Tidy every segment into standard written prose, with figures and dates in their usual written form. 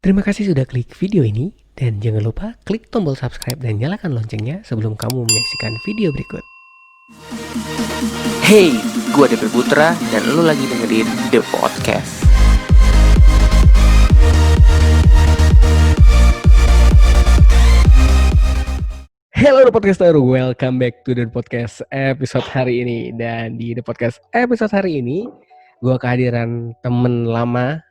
Terima kasih sudah klik video ini dan jangan lupa klik tombol subscribe dan nyalakan loncengnya sebelum kamu menyaksikan video berikut. Hey, gue DP Putra dan lu lagi dengerin The Podcast. Hello The Podcaster, welcome back to The Podcast episode hari ini. Dan di The Podcast episode hari ini, gue kehadiran temen lama.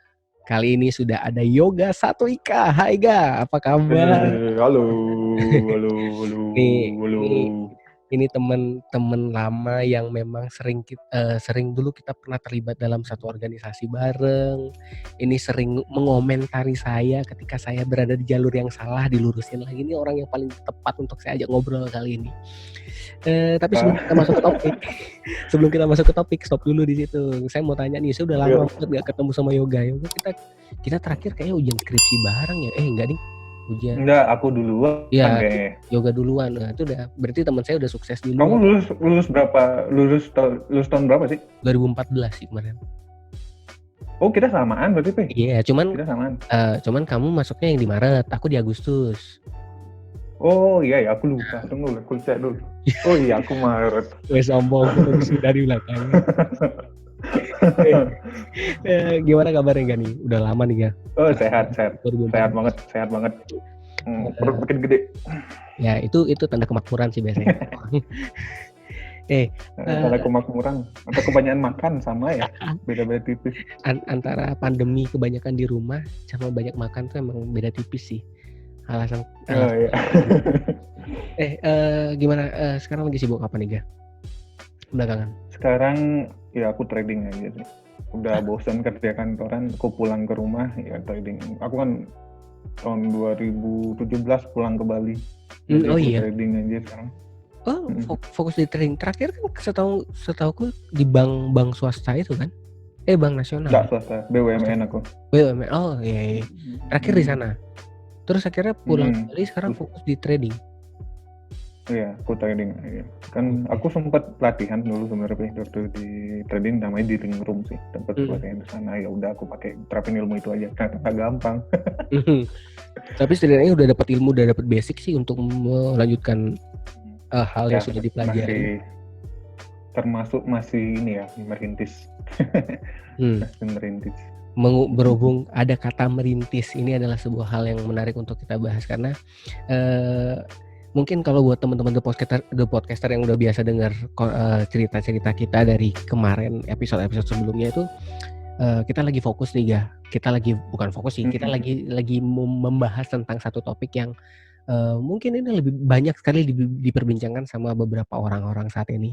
Kali ini sudah ada Yoga Satu Ika. Hai Ga, apa kabar? Halo. Ini teman-teman lama yang memang sering dulu kita pernah terlibat dalam satu organisasi bareng. Ini sering mengomentari saya ketika saya berada di jalur yang salah, dilurusin lagi. Ini orang yang paling tepat untuk saya ajak ngobrol kali ini. Tapi sebelum kita masuk ke topik, stop dulu di situ. Saya mau tanya nih, saya udah lama banget gak ketemu sama Yoga. Kita terakhir kayaknya ujian skripsi bareng ya? Enggak nih. Enggak, aku duluan. Ya, Yoga duluan. Nah, itu udah berarti teman saya udah sukses dulu. Kamu lulus berapa? Lulus tahun berapa sih? 2014 sih kemarin. Oh, kita samaan berarti, Pe? Iya, cuman kita samaan. Cuman kamu masuknya yang di Maret, aku di Agustus. Oh iya ya, aku lupa. Tunggu, aku cek dulu. Oh iya, aku Maret. Wes sombong dari belakang. Gimana kabarnya nih? Udah lama nih ya? Oh sehat banget. Perut makin gede. Ya itu tanda kemakmuran sih biasanya. Tanda kemakmuran atau kebanyakan makan sama ya, beda-beda tipis. Antara pandemi kebanyakan di rumah sama banyak makan tuh emang beda tipis sih. Alasan. Iya. Gimana? Sekarang lagi sibuk apa nih Ga? Belakangan. Sekarang ya aku trading aja sih. Udah bosan kerja kantoran, aku pulang ke rumah ya trading. Aku kan tahun 2017 pulang ke Bali. Oh iya. Trading aja sekarang. Oh, fokus di trading. Terakhir kan setahuku di bank swasta itu kan? Bank nasional. Enggak swasta, BUMN aku. BUMN. Oh iya. Terakhir di sana. Terus akhirnya pulang ke Bali, sekarang fokus di trading. Iya, aku trading. Iya. Kan aku sempat latihan dulu sebenarnya waktu di trading, namanya di link room sih. Tempat latihan di sana. Ya udah aku pakai terapin ilmu itu aja. Ternyata gampang. Tapi setidaknya udah dapat ilmu, udah dapat basic sih untuk melanjutkan hal yang sudah dipelajari. Termasuk masih ini ya, merintis. Masih merintis. Berhubung ada kata merintis, ini adalah sebuah hal yang menarik untuk kita bahas karena mungkin kalau buat teman-teman The Podcaster yang udah biasa dengar cerita-cerita kita dari kemarin episode sebelumnya itu kita lagi fokus nih Ga. Kita lagi bukan fokus sih, kita lagi membahas tentang satu topik yang mungkin ini lebih banyak sekali diperbincangkan sama beberapa orang-orang saat ini,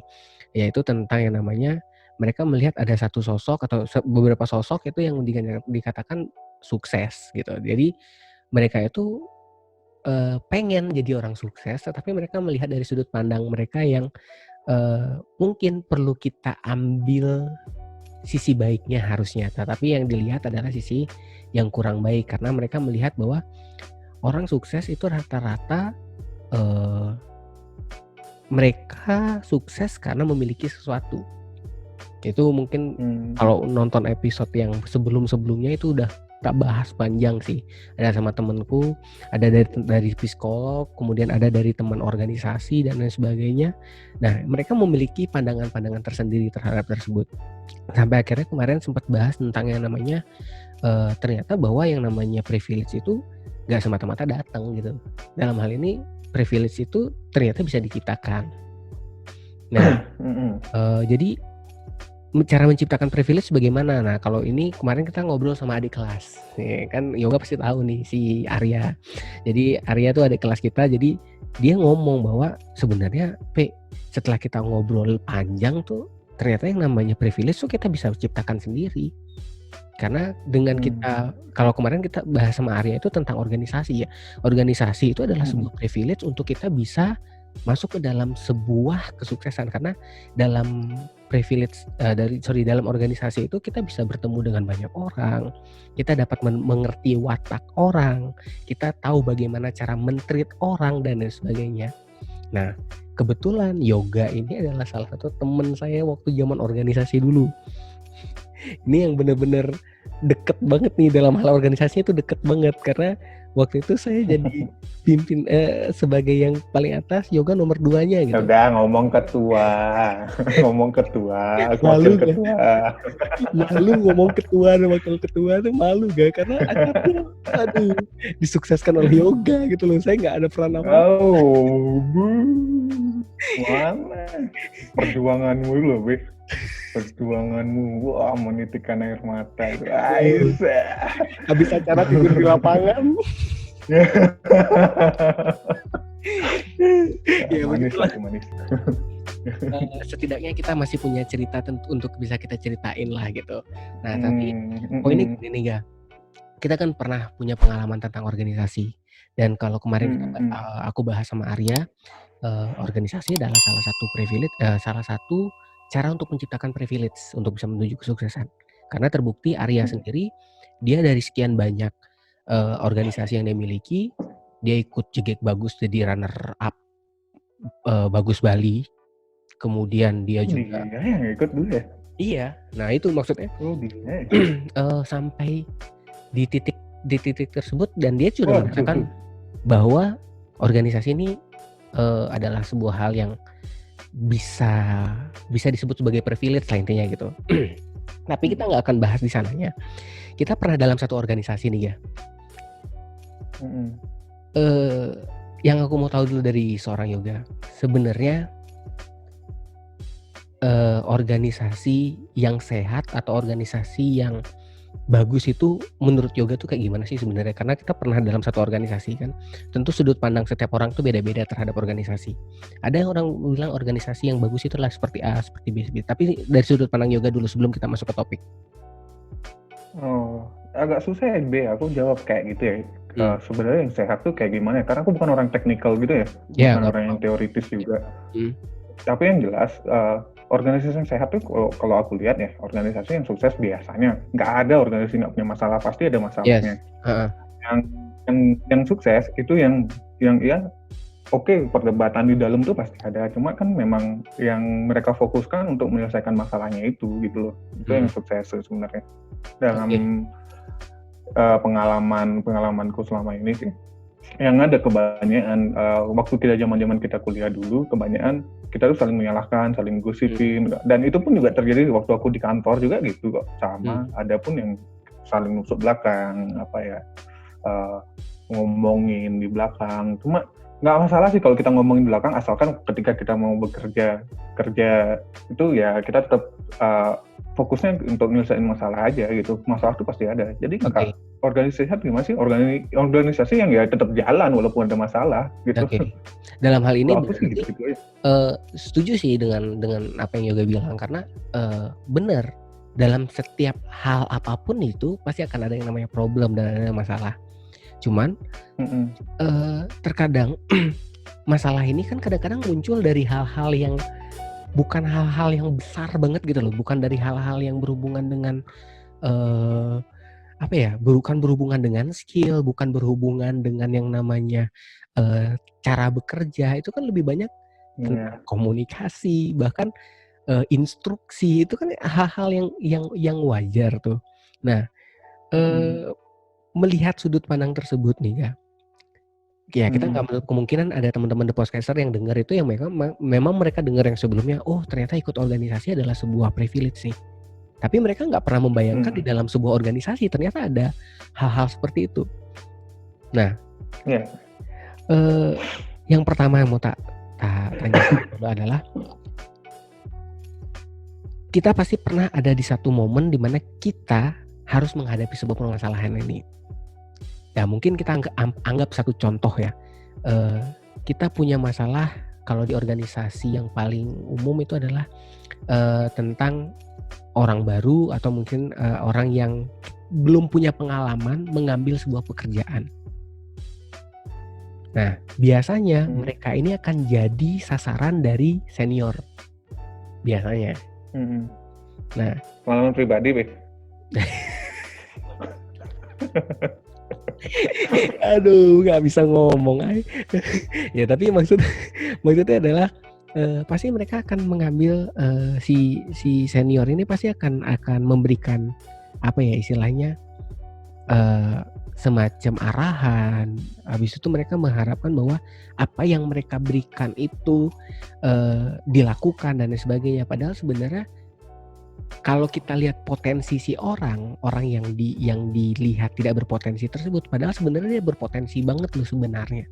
yaitu tentang yang namanya mereka melihat ada satu sosok atau beberapa sosok itu yang dikatakan sukses gitu. Jadi mereka itu pengen jadi orang sukses, tetapi mereka melihat dari sudut pandang mereka yang mungkin perlu kita ambil sisi baiknya harusnya, tetapi yang dilihat adalah sisi yang kurang baik karena mereka melihat bahwa orang sukses itu rata-rata mereka sukses karena memiliki sesuatu. Itu mungkin kalau nonton episode yang sebelum-sebelumnya itu udah tak bahas panjang sih. Ada sama temenku, ada dari psikolog, kemudian ada dari teman organisasi dan lain sebagainya. Nah, mereka memiliki pandangan-pandangan tersendiri terhadap tersebut. Sampai akhirnya kemarin sempat bahas tentang yang namanya ternyata bahwa yang namanya privilege itu gak semata-mata datang gitu. Dalam hal ini privilege itu ternyata bisa diciptakan. Nah, jadi cara menciptakan privilege bagaimana? Nah, kalau ini kemarin kita ngobrol sama adik kelas. Nih, kan Yoga pasti tahu nih si Arya. Jadi Arya tuh adik kelas kita. Jadi dia ngomong bahwa sebenarnya setelah kita ngobrol panjang tuh ternyata yang namanya privilege tuh kita bisa ciptakan sendiri. Karena dengan kita kalau kemarin kita bahas sama Arya itu tentang organisasi ya. Organisasi itu adalah sebuah privilege untuk kita bisa masuk ke dalam sebuah kesuksesan karena dalam privilege dalam organisasi itu kita bisa bertemu dengan banyak orang, kita dapat mengerti watak orang, kita tahu bagaimana cara men-treat orang dan lain sebagainya. Nah, kebetulan Yoga ini adalah salah satu teman saya waktu zaman organisasi dulu. Ini yang benar-benar deket banget nih dalam hal organisasinya itu deket banget karena waktu itu saya jadi pimpin sebagai yang paling atas, yoga nomor 2-nya gitu. Udah ngomong ketua, ngomong ketua, Malu wakil gak? ketua. Malu ngomong ketua dan wakil ketua tuh malu gak? Karena acaranya aduh disukseskan oleh yoga gitu loh. Saya nggak ada peran apa. Oh, mana perjuanganmu loh, Be? Perjuanganmu, wah menitikan air mata. Habis acara tidur di lapangan. Ya manis begitulah. manis. Setidaknya kita masih punya cerita untuk bisa kita ceritain lah gitu. Nah tapi poinnya gini nih Ga, kita kan pernah punya pengalaman tentang organisasi. Dan kalau kemarin aku bahas sama Arya, organisasi adalah salah satu privilege, salah satu cara untuk menciptakan privilege untuk bisa menuju kesuksesan. Karena terbukti Arya sendiri, dia dari sekian banyak organisasi yang dia miliki, dia ikut Jegek Bagus jadi runner up Bagus Bali. Kemudian dia juga dia yang ikut dulu ya? Iya, nah itu maksudnya. Oh dia. Sampai di titik tersebut dan dia sudah mengatakan bahwa organisasi ini adalah sebuah hal yang bisa disebut sebagai privilege lah intinya gitu. Tapi kita nggak akan bahas di sananya. Kita pernah dalam satu organisasi nih ya. Yang aku mau tahu dulu dari seorang yoga, sebenarnya organisasi yang sehat atau organisasi yang bagus itu menurut yoga tuh kayak gimana sih sebenarnya? Karena kita pernah dalam satu organisasi kan, tentu sudut pandang setiap orang tuh beda-beda terhadap organisasi. Ada yang orang bilang organisasi yang bagus itu adalah seperti A, seperti B, tapi dari sudut pandang yoga dulu sebelum kita masuk ke topik. Oh, agak susah ya B, aku jawab kayak gitu ya. Sebenarnya yang sehat tuh kayak gimana ya? Karena aku bukan orang teknikal gitu ya, bukan orang yang teoritis juga. Tapi yang jelas organisasi yang sehat tuh kalau aku lihat ya, organisasi yang sukses biasanya nggak ada organisasi nggak punya masalah, pasti ada masalahnya. Yes. Yang sukses itu yang ya oke, perdebatan di dalam tuh pasti ada, cuma kan memang yang mereka fokuskan untuk menyelesaikan masalahnya itu gitu loh. Itu yang sukses sebenarnya dalam pengalamanku selama ini sih. Yang ada kebanyakan waktu zaman kita kuliah dulu, kebanyakan kita tuh saling menyalahkan, saling gosipin, dan itu pun juga terjadi waktu aku di kantor juga gitu kok, sama. Ada pun yang saling nusuk belakang, ngomongin di belakang. Cuma nggak masalah sih kalau kita ngomongin di belakang, asalkan ketika kita mau kerja itu ya kita tetap fokusnya untuk nyelesain masalah aja gitu. Masalah itu pasti ada. Jadi organisasi sehat gimana sih? Organisasi yang ya tetap jalan walaupun ada masalah gitu. Dalam hal ini gitu setuju sih dengan apa yang Yoga bilang, karena benar dalam setiap hal apapun itu pasti akan ada yang namanya problem dan ada masalah. Cuman terkadang masalah ini kan kadang-kadang muncul dari hal-hal yang bukan hal-hal yang besar banget gitu loh, bukan dari hal-hal yang berhubungan dengan bukan berhubungan dengan skill, bukan berhubungan dengan yang namanya cara bekerja. Itu kan lebih banyak komunikasi, bahkan instruksi. Itu kan hal-hal yang wajar tuh. Nah, melihat sudut pandang tersebut nih ya kita nggak menutup kemungkinan ada teman-teman The Podcaster yang dengar itu yang memang mereka dengar yang sebelumnya, oh ternyata ikut organisasi adalah sebuah privilege sih. Tapi mereka nggak pernah membayangkan di dalam sebuah organisasi ternyata ada hal-hal seperti itu. Nah, yang pertama yang mau tak tanya adalah, kita pasti pernah ada di satu momen di mana kita harus menghadapi sebuah permasalahan ini. Ya mungkin kita anggap satu contoh ya. Kita punya masalah kalau di organisasi yang paling umum itu adalah tentang orang baru atau mungkin orang yang belum punya pengalaman mengambil sebuah pekerjaan. Nah, biasanya mereka ini akan jadi sasaran dari senior. Biasanya. Nah, pengalaman pribadi, Be. Aduh, nggak bisa ngomong. Ya tapi maksudnya adalah pasti mereka akan mengambil si senior ini pasti akan memberikan apa ya istilahnya, semacam arahan. Habis itu mereka mengharapkan bahwa apa yang mereka berikan itu dilakukan dan lain sebagainya. Padahal sebenarnya kalau kita lihat potensi si orang yang dilihat tidak berpotensi tersebut, padahal sebenarnya dia berpotensi banget loh sebenarnya.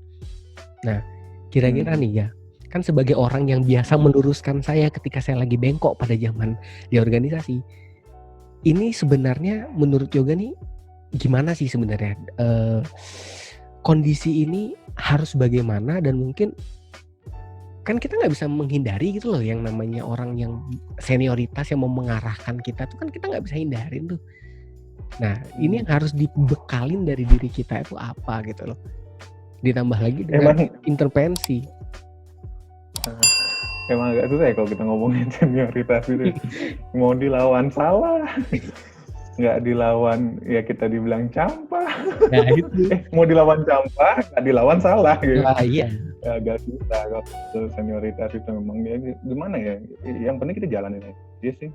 Nah, kira-kira nih ya, kan sebagai orang yang biasa meluruskan saya ketika saya lagi bengkok pada zaman di organisasi, ini sebenarnya menurut Yoga nih gimana sih sebenarnya kondisi ini harus bagaimana, dan mungkin kan kita nggak bisa menghindari gitu loh yang namanya orang yang senioritas yang mau mengarahkan kita tuh, kan kita nggak bisa hindarin tuh. Nah ini yang harus dibekalin dari diri kita itu apa gitu loh, ditambah lagi dengan intervensi. Emang agak susah ya kalau kita ngomongin senioritas itu. Mau dilawan salah, nggak dilawan ya kita dibilang campah. Nah itu. Mau dilawan campah, nggak dilawan salah gitu. Iya. Agak susah kalau senioritas itu memang ya gimana ya. Yang penting kita jalanin aja sih.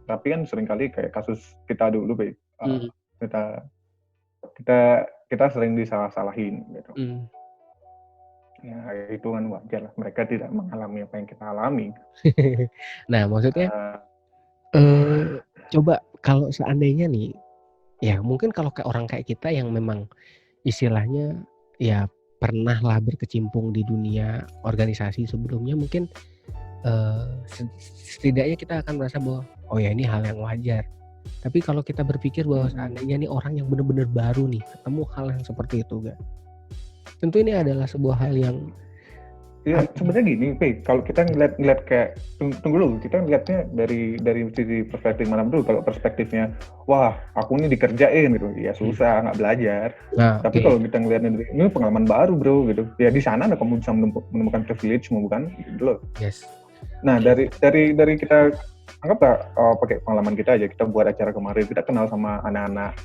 Tapi kan seringkali kayak kasus kita dulu, kita sering disalah-salahin gitu. Ya itu kan wajar lah, mereka tidak mengalami apa yang kita alami. Nah maksudnya coba kalau seandainya nih ya, mungkin kalau kayak orang kayak kita yang memang istilahnya ya pernah lah berkecimpung di dunia organisasi sebelumnya, mungkin setidaknya kita akan merasa bahwa oh ya ini hal yang wajar. Tapi kalau kita berpikir bahwa seandainya nih orang yang benar-benar baru nih ketemu hal yang seperti itu gak, tentu ini adalah sebuah hal yang ya sebenarnya gini, kalau kita ngeliat kayak tunggu dulu, kita ngeliatnya dari sisi perspektif mana dulu. Kalau perspektifnya, wah aku ini dikerjain gitu, ya susah, nggak belajar. Tapi kalau kita ngeliatnya dari ini pengalaman baru bro gitu, ya di sana kamu bisa menemukan privilege, bukan gitu loh. Yes. Nah dari kita anggaplah pakai pengalaman kita aja, kita buat acara kemarin, kita kenal sama anak-anak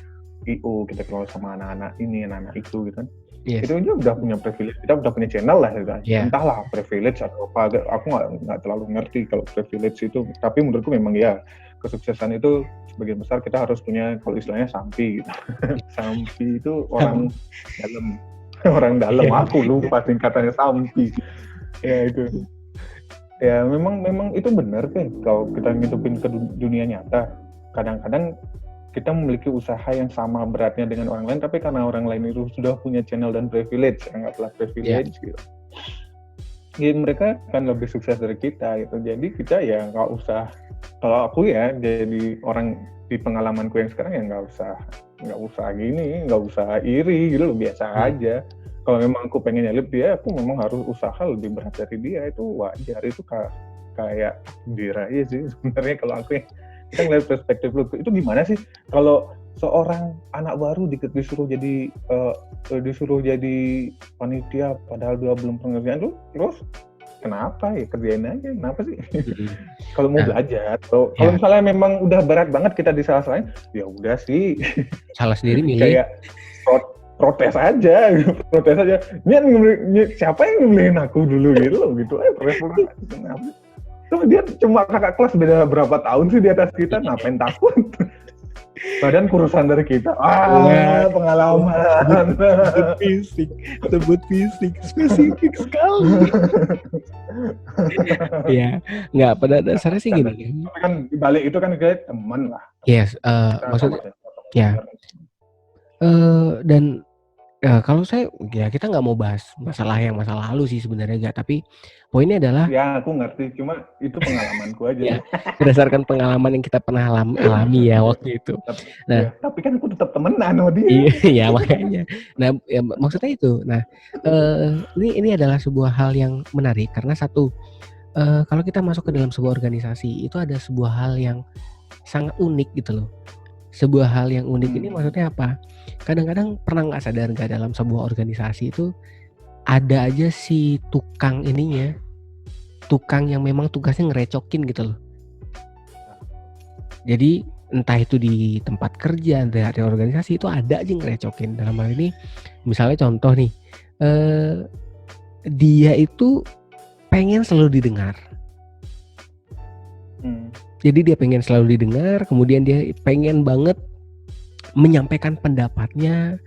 IO, kita kenal sama anak-anak ini, anak-anak itu gitu kan. Yes. Itu aja udah punya privilege, kita udah punya channel lah gitu. Entahlah privilege atau apa, aku nggak terlalu ngerti kalau privilege itu, tapi menurutku memang ya kesuksesan itu sebagian besar kita harus punya, kalau istilahnya sampi gitu. Sampi itu orang dalam, aku lupa singkatannya sampi. Ya itu. Ya memang itu benar kan, kalau kita ngitupin ke dunia nyata, kadang-kadang kita memiliki usaha yang sama beratnya dengan orang lain, tapi karena orang lain itu sudah punya channel dan privilege, anggaplah privilege gitu. Jadi mereka akan lebih sukses dari kita gitu. Jadi kita ya nggak usah, kalau aku ya jadi orang di pengalamanku yang sekarang ya nggak usah gini, nggak usah iri gitu loh, biasa aja. Kalau memang aku pengennya lebih, ya aku memang harus usaha lebih berat dari dia, itu wajar. Itu kayak diri aja sih sebenarnya kalau aku ya. Kita ngeliat perspektif lu, itu gimana sih kalau seorang anak baru disuruh jadi panitia padahal dia belum pengerjaan lu, terus kenapa ya kerjain aja, kenapa sih? Kalau mau belajar, kalau misalnya memang udah berat banget kita disalah-salahin, ya udah sih salah sendiri milih. Kayak protes aja. Ini siapa yang memilihin aku dulu gitu protes. Tuh dia cuma kakak kelas, beda berapa tahun sih di atas kita, ngapain takut? Badan kurusan dari kita. Pengalaman. Sebut fisik spesifik sekali. Ya, nggak, pada dasarnya sih gini. Kan di balik itu kan kayak teman lah. Yes, maksudnya ya. Dan kalau saya ya kita nggak mau bahas masalah lalu sih sebenarnya, tapi poinnya adalah ya aku ngerti, cuma itu pengalamanku aja. Ya, berdasarkan pengalaman yang kita pernah alami ya waktu itu. Nah, tapi kan aku tetap temenan sama dia. Iya makanya. Nah ya, maksudnya itu. Nah ini adalah sebuah hal yang menarik karena satu, kalau kita masuk ke dalam sebuah organisasi itu ada sebuah hal yang sangat unik gitu loh. Sebuah hal yang unik ini maksudnya apa? Kadang-kadang pernah nggak sadar nggak, dalam sebuah organisasi itu ada aja si tukang yang memang tugasnya ngerecokin gitu loh. Jadi entah itu di tempat kerja, entah di organisasi, itu ada aja ngerecokin. Dalam hal ini misalnya contoh nih, dia itu pengen selalu didengar. Jadi dia pengen selalu didengar, kemudian dia pengen banget menyampaikan pendapatnya,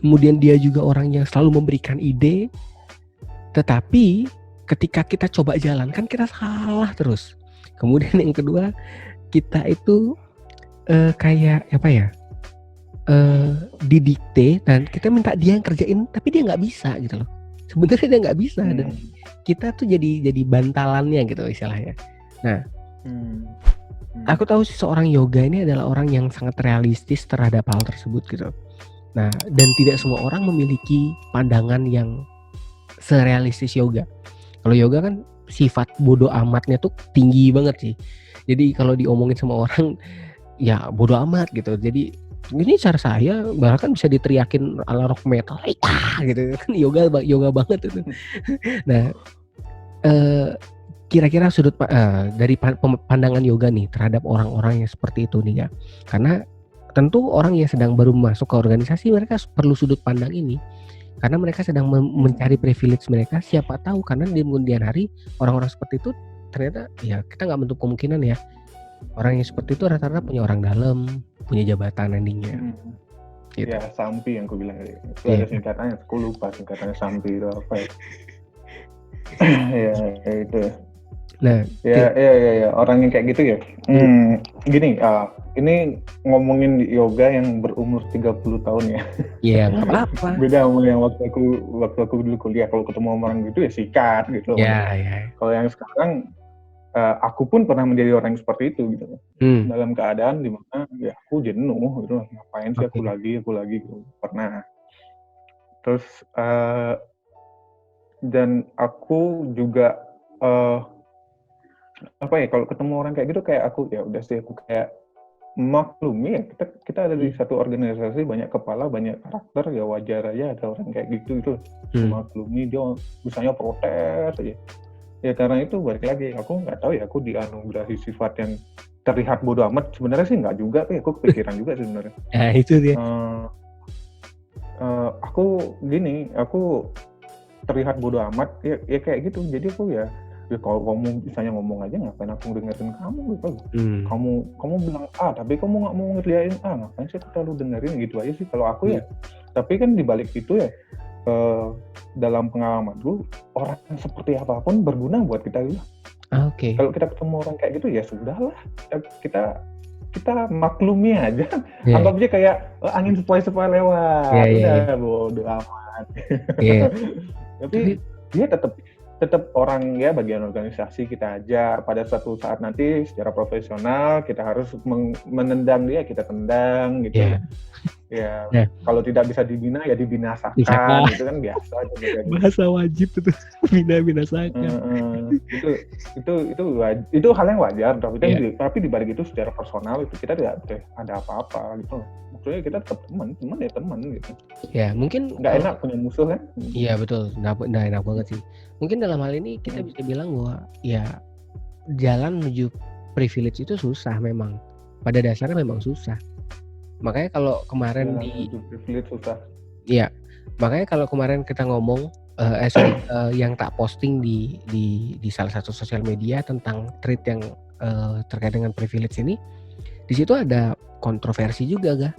kemudian dia juga orang yang selalu memberikan ide, tetapi ketika kita coba jalankan kita salah terus. Kemudian yang kedua, kita itu kayak apa ya, didikte dan kita minta dia yang kerjain tapi dia nggak bisa gitu loh. Sebenarnya dia nggak bisa dan kita tuh jadi bantalannya gitu istilahnya. Nah, aku tahu seorang yoga ini adalah orang yang sangat realistis terhadap hal tersebut gitu. Nah, dan tidak semua orang memiliki pandangan yang serealistis yoga. Kalau yoga kan sifat bodoh amatnya tuh tinggi banget sih. Jadi kalau diomongin sama orang ya bodoh amat gitu. Jadi ini cara saya bahkan bisa diteriakin ala rock metal gitu kan, yoga banget itu. Nah, kira-kira sudut dari pandangan yoga nih terhadap orang-orang yang seperti itu nih ya. Karena tentu orang yang sedang baru masuk ke organisasi mereka perlu sudut pandang ini. Karena mereka sedang mencari privilege mereka, siapa tahu karena di kemudian hari orang-orang seperti itu ternyata ya kita nggak menutup kemungkinan ya orang yang seperti itu rata-rata punya orang dalam, punya jabatan endingnya. Gitu. Ya sampi yang aku bilang tadi. Itu ada singkatannya, aku lupa singkatannya sampi itu apa ya. Ya itu. Nah, ya orang yang kayak gitu ya. Gini, ini ngomongin yoga yang berumur 30 tahun ya. Iya, nggak apa-apa. Beda sama yang waktu aku dulu kuliah, kalau ketemu orang gitu ya sikat gitu. Iya. Kalau yang sekarang aku pun pernah menjadi orang yang seperti itu gitu. Dalam keadaan dimana ya aku jenuh gitu, ngapain sih aku lagi gitu. Pernah. Terus dan aku juga apa ya, kalau ketemu orang kayak gitu kayak aku ya udah sih, aku kayak maklumi ya, kita ada di satu organisasi banyak kepala banyak karakter, ya wajar aja ada orang kayak gitu maklumi dia misalnya protes aja ya. Karena itu balik lagi, aku nggak tahu ya, aku dianugerahi sifat yang terlihat bodoh amat, sebenarnya sih nggak juga, tapi aku kepikiran juga sebenarnya. Nah itu dia. Aku terlihat bodoh amat ya kayak gitu, jadi aku ya kalau kamu misalnya ngomong aja, ngapain aku dengerin kamu gitu. Kamu bilang A tapi kamu nggak mau ngerjain A, ngapain sih aku terlalu dengerin, gitu aja sih kalau aku ya. Tapi kan dibalik itu ya, dalam pengalamanku orang seperti apapun berguna buat kita gitu. Kalau kita ketemu orang kayak gitu ya sudahlah, kita maklumi aja. Anggap aja kayak angin sepoi-sepoi lewat, udah bodo amat. Tapi dia tetap orang ya, bagian organisasi kita aja. Pada suatu saat nanti secara profesional kita harus menendang dia, kita tendang gitu. Ya, kalau tidak bisa dibina ya dibinasakan, itu kan biasa. Bahasa wajib itu, binasakan. Itu hal yang wajar, tapi dibalik itu secara personal itu kita tidak ada apa-apa gitu. Maksudnya kita tetap teman gitu. Ya mungkin nggak enak punya musuh kan? Iya betul, nggak enak banget sih. Mungkin dalam hal ini kita bisa bilang bahwa ya jalan menuju privilege itu susah memang. Pada dasarnya memang susah. Makanya kalau kemarin makanya kalau kemarin kita ngomong yang tak posting di salah satu sosial media tentang tweet yang terkait dengan privilege ini, di situ ada kontroversi juga, Gah.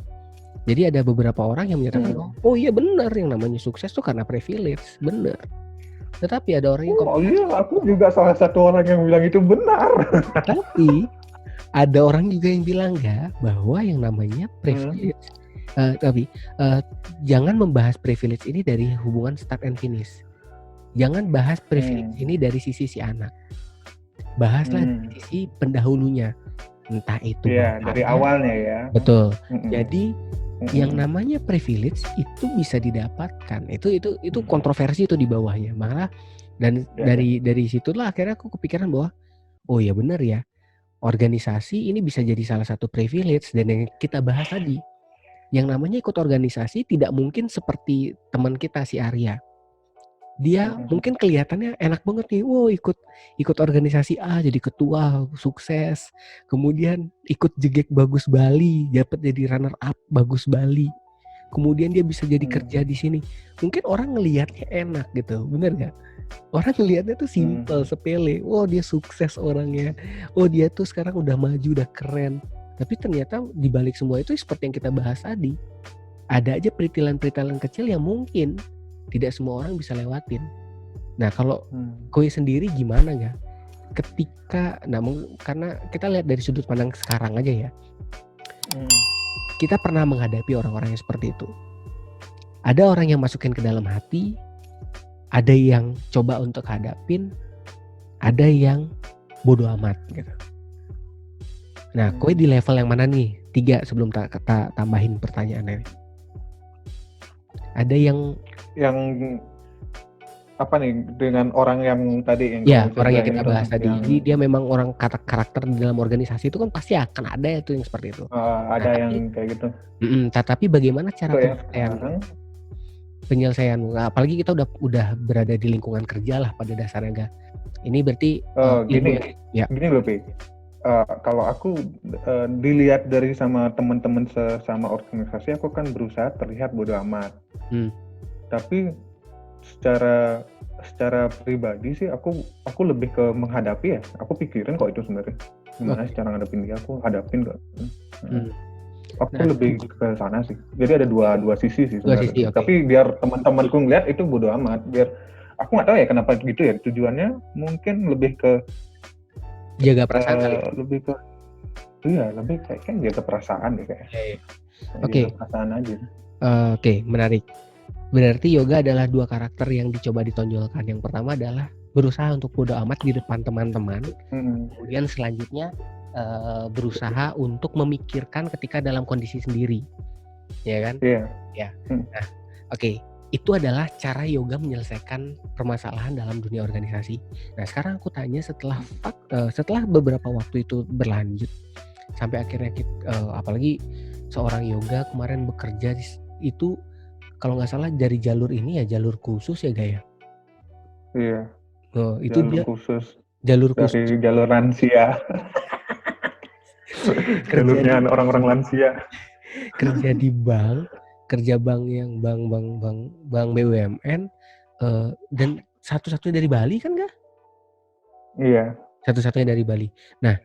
Jadi ada beberapa orang yang menyatakan, oh iya benar, yang namanya sukses tuh karena privilege, benar. Tetapi ada orang yang aku juga salah satu orang yang bilang itu benar. Tapi ada orang juga yang bilang bahwa yang namanya privilege, jangan membahas privilege ini dari hubungan start and finish. Jangan bahas privilege ini dari sisi si anak. Bahaslah dari sisi pendahulunya. Entah itu dari awalnya ya. Betul. Jadi yang namanya privilege itu bisa didapatkan. Itu kontroversi itu di bawahnya. Malah dari situlah akhirnya aku kepikiran bahwa oh ya benar ya. Organisasi ini bisa jadi salah satu privilege, dan yang kita bahas tadi, yang namanya ikut organisasi tidak mungkin seperti teman kita si Arya. Dia mungkin kelihatannya enak banget nih, wow ikut organisasi A jadi ketua sukses, kemudian ikut jegek Bagus Bali dapat jadi runner up Bagus Bali, kemudian dia bisa jadi kerja di sini. Mungkin orang ngelihatnya enak gitu, bener nggak? Orang ngelihatnya tuh simple, sepele. Oh dia sukses orangnya, oh dia tuh sekarang udah maju, udah keren. Tapi ternyata di balik semua itu seperti yang kita bahas tadi, ada aja peritilan-peritilan kecil yang mungkin tidak semua orang bisa lewatin. Nah kalau Koi sendiri gimana nggak? Ketika, karena kita lihat dari sudut pandang sekarang aja ya, kita pernah menghadapi orang-orang yang seperti itu. Ada orang yang masukin ke dalam hati, ada yang coba untuk hadapin, ada yang bodoh amat gitu. Nah, Koi di level yang mana nih? 3 sebelum kita tambahin pertanyaannya. Ada yang apa nih dengan orang yang tadi yang ya orang yang kita bahas tadi. Jadi dia memang orang karakter di dalam organisasi itu kan pasti akan ada itu yang seperti itu. Ada yang kayak gitu. Tapi bagaimana cara penyelesaian? Apalagi kita udah berada di lingkungan kerja lah pada dasarnya, Ga. Ini berarti gini loh, Pi. Kalau aku dilihat dari sama teman-teman sesama organisasi, aku kan berusaha terlihat bodoh amat. Tapi secara pribadi sih aku lebih ke menghadapi ya. Aku pikirin kok itu sebenarnya gimana cara ngadepin dia, aku hadapin kok. Aku lebih ke sana sih. Jadi ada dua sisi sih sebenarnya. Tapi biar teman-temanku ngeliat itu bodoh amat. Biar aku nggak tahu ya kenapa gitu ya. Tujuannya mungkin lebih ke jaga perasaan kali. Lebih kayak kan jaga perasaan deh kayak. Oke. Perasaan aja. Oke, menarik. Berarti Yoga adalah 2 karakter yang dicoba ditonjolkan. Yang pertama adalah berusaha untuk bodo amat di depan teman-teman. Kemudian selanjutnya berusaha untuk memikirkan ketika dalam kondisi sendiri, ya kan? Iya. Ya. Nah, oke. Itu adalah cara Yoga menyelesaikan permasalahan dalam dunia organisasi. Nah, sekarang aku tanya setelah beberapa waktu itu berlanjut sampai akhirnya apalagi seorang Yoga kemarin bekerja itu kalau nggak salah dari jalur ini ya jalur khusus ya Gaya. Iya. Itu jalur khusus. Jalur dari khusus. Jalur lansia. Jalurnya orang-orang lansia. Kerja di bank, kerja bank yang bank BUMN dan satu-satunya dari Bali kan Gak? Iya. Satu-satunya dari Bali. Nah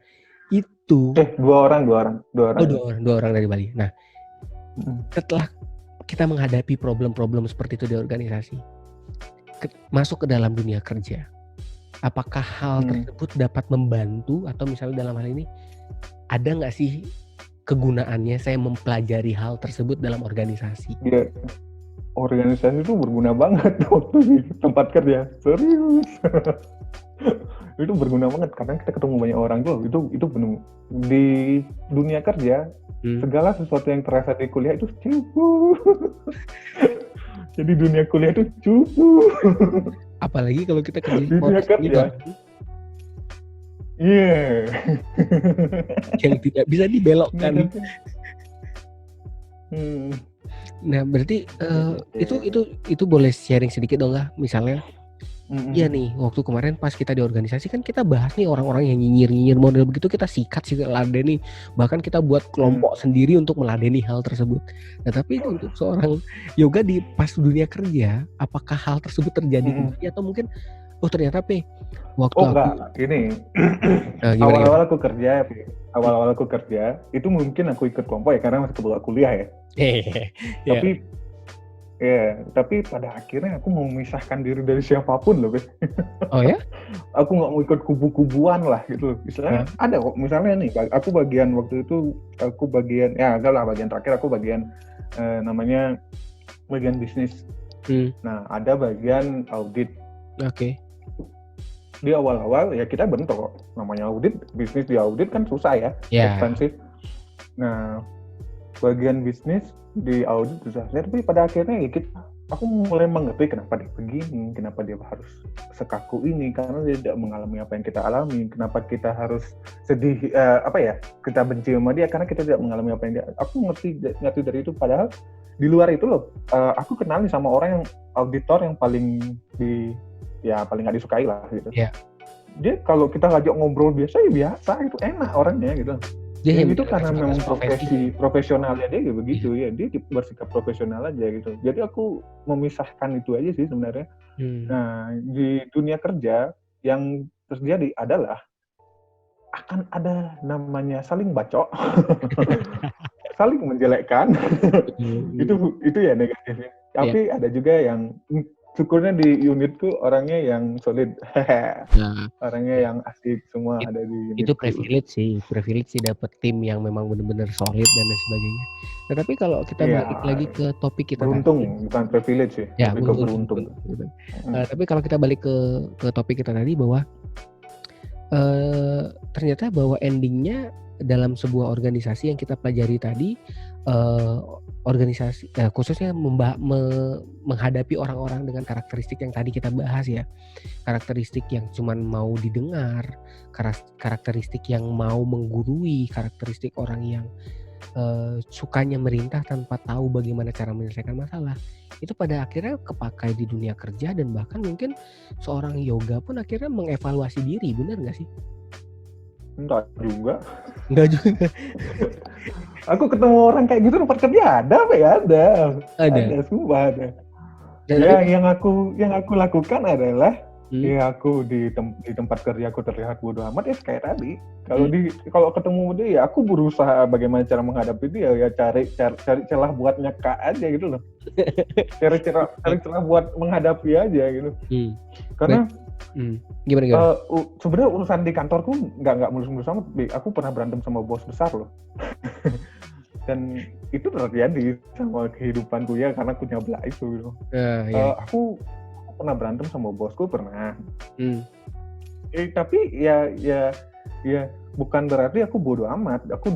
itu. Dua orang. Dua orang dari Bali. Nah setelah kita menghadapi problem-problem seperti itu di organisasi, masuk ke dalam dunia kerja, apakah hal tersebut dapat membantu atau misalnya dalam hal ini ada nggak sih kegunaannya saya mempelajari hal tersebut dalam organisasi? Iya, organisasi itu berguna banget waktu di tempat kerja, serius. Itu berguna banget karena kita ketemu banyak orang tuh. Itu benar di dunia kerja. Segala sesuatu yang terasa di kuliah itu cupu. Jadi dunia kuliah itu cupu. Apalagi kalau kita kerja di dunia kerja. Iya. Yang tidak bisa dibelokkan. Nah berarti itu boleh sharing sedikit dong nggak? Misalnya, iya nih waktu kemarin pas kita di organisasi kan kita bahas nih orang-orang yang nyinyir model begitu kita sikat sih ladeni, bahkan kita buat kelompok sendiri untuk meladeni hal tersebut. Nah tapi untuk seorang Yoga di pas dunia kerja, apakah hal tersebut terjadi kembali atau mungkin ternyata waktu awal-awal aku kerja itu mungkin aku ikut kelompok ya karena masih kebawa kuliah ya. Tapi pada akhirnya aku mau memisahkan diri dari siapapun loh, Oh ya? Aku nggak mau ikut kubu-kubuan lah gitu. Misalnya ada kok, misalnya nih, aku bagian waktu itu, bagian terakhir aku bagian namanya bagian bisnis. Nah ada bagian audit. Oke. Di awal-awal ya kita bentuk namanya audit, bisnis di audit kan susah ya, ekspensif. Nah bagian bisnis di audit susah, tapi pada akhirnya aku mulai mengerti kenapa dia begini, kenapa dia harus sekaku ini, karena dia tidak mengalami apa yang kita alami. Kenapa kita harus sedih, kita benci sama dia karena kita tidak mengalami apa yang dia. Aku ngerti dari itu, padahal di luar itu loh, aku kenal sama orang yang auditor yang paling nggak disukai lah gitu. Yeah. Dia kalau kita ngajak ngobrol biasa itu enak orangnya gitu. Ya itu karena memang profesionalnya dia begitu ya, dia bersikap profesional aja gitu. Jadi aku memisahkan itu aja sih sebenarnya. Nah di dunia kerja yang terjadi adalah akan ada namanya saling bacok, saling menjelekkan. itu ya negatifnya. Tapi ada juga yang syukurnya di unitku orangnya yang solid. Orangnya yang asik semua ada di unitku. Itu privilege sih dapat tim yang memang benar-benar solid dan lain sebagainya. Nah, tapi kalau kita balik lagi ke topik kita beruntung, tadi, bukan privilege sih. Ya, beruntung. Tapi kalau kita balik ke topik kita tadi bahwa ternyata bahwa endingnya dalam sebuah organisasi yang kita pelajari tadi, organisasi khususnya menghadapi orang-orang dengan karakteristik yang tadi kita bahas ya, karakteristik yang cuman mau didengar, karakteristik yang mau menggurui, karakteristik orang yang sukanya merintah tanpa tahu bagaimana cara menyelesaikan masalah. Itu pada akhirnya kepakai di dunia kerja, dan bahkan mungkin seorang yoga pun akhirnya mengevaluasi diri, benar nggak sih? Enggak juga. Aku ketemu orang kayak gitu tempat kerja ada apa ya? Ada, sumpah ada. Ya, yang aku lakukan adalah ya aku di tempat kerja aku terlihat bodoh amat ya kayak tadi. Kalau ketemu dia ya aku berusaha bagaimana cara menghadapi dia ya cari celah buat nyeka aja gitu loh. Cari celah buat menghadapi aja gitu. Karena gimana? Sebenarnya urusan di kantorku nggak mulus-mulus amat. Aku pernah berantem sama bos besar loh. Dan itu terjadi sama kehidupanku ya karena aku nyablak itu gitu. Aku pernah berantem sama bosku pernah. Tapi ya bukan berarti aku bodoh amat. Aku